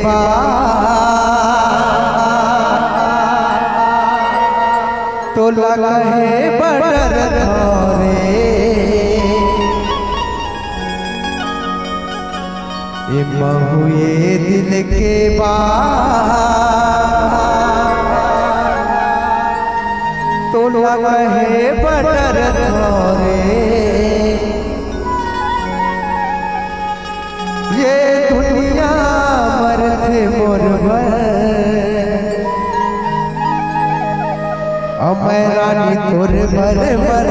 बाद तो लगा है बडर रे ये महुए दिल के बाद तो लगा है बडर रे ये दुनिया मरते मोरबर मैं रानी तोर भर भर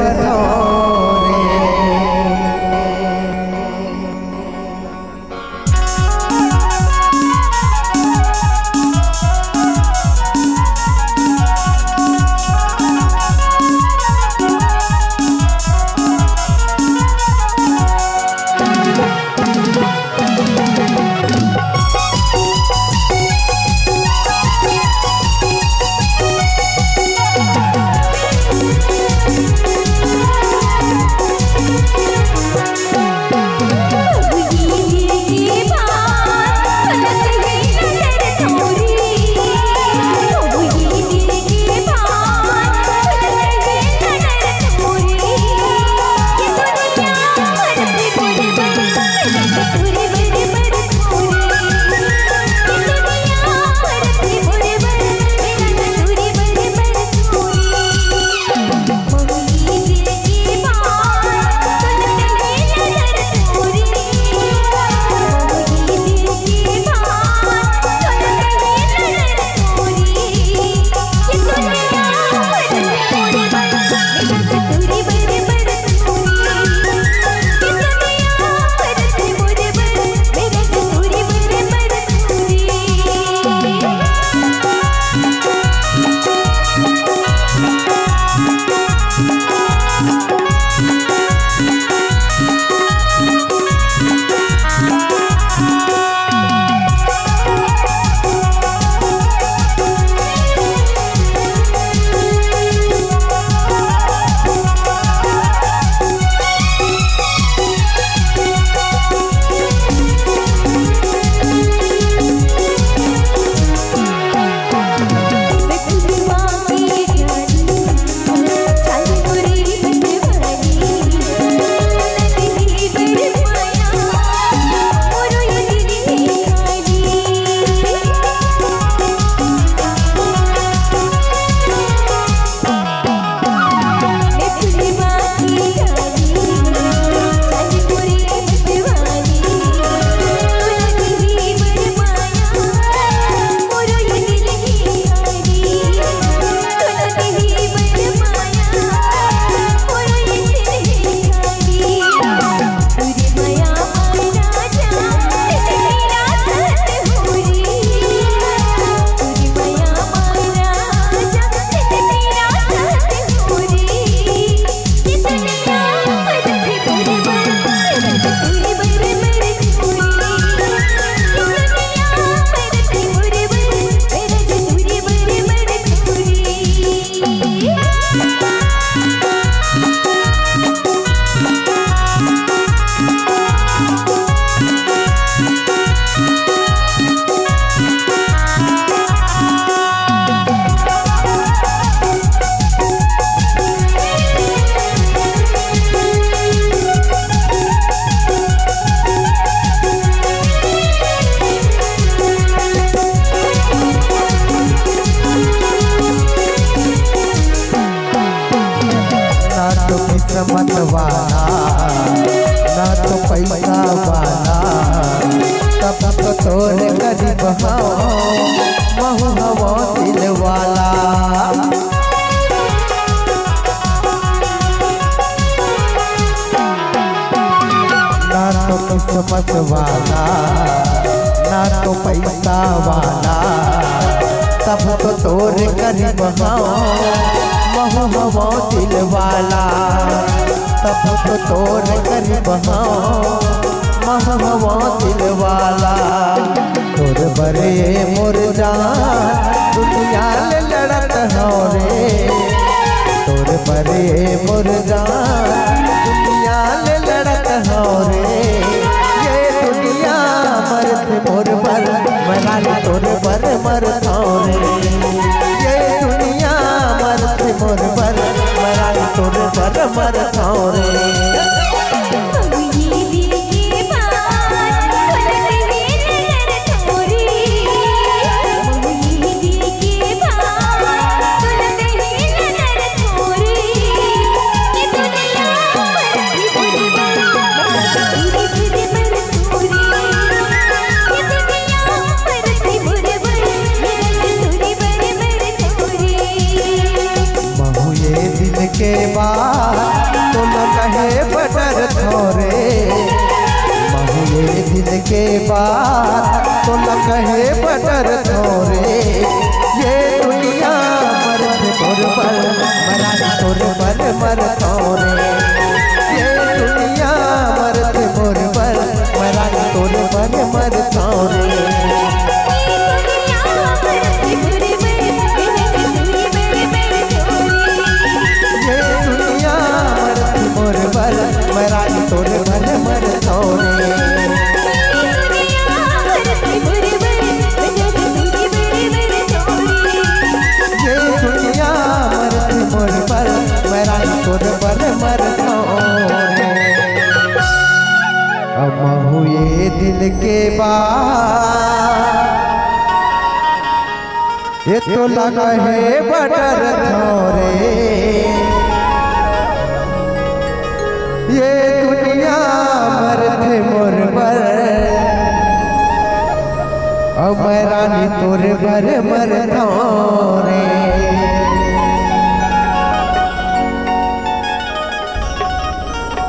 किस्मत वाला ना तो पैसा वाला तब तो तोर गरीब महू हवा दिल वाला ना तो किस्मत वाला ना तो पैसा वाला तब तो तोर गरीब महू हवा दिल वाला तब तो तोर गरीब महू हवा दिल वाला तोर बरे मोर जान दुनिया ले लड़त हो रे तोर बरे मोर जान दुनिया ले लड़त हो रे ये दुनिया मरत मोर पर मना पर मरता रे के बाद तो न कहे बटर थोरे महू ये दिल के बाद तो न कहे बटर थोरे ये दुनिया मर्द गुरबल मरा गुरबल मर थोरे ये दुनिया मर्द गुरबल मरा गुरबल मर थोरे मरा तोर भल मर तोरे ये दुनिया मरत मोर बल मरा तोर भल मर तोरे अब हुए दिल के बाद ये तो लगा है बटर थोरे ये दुनिया मर्द मोर बर अब रानी तोर भर मर रे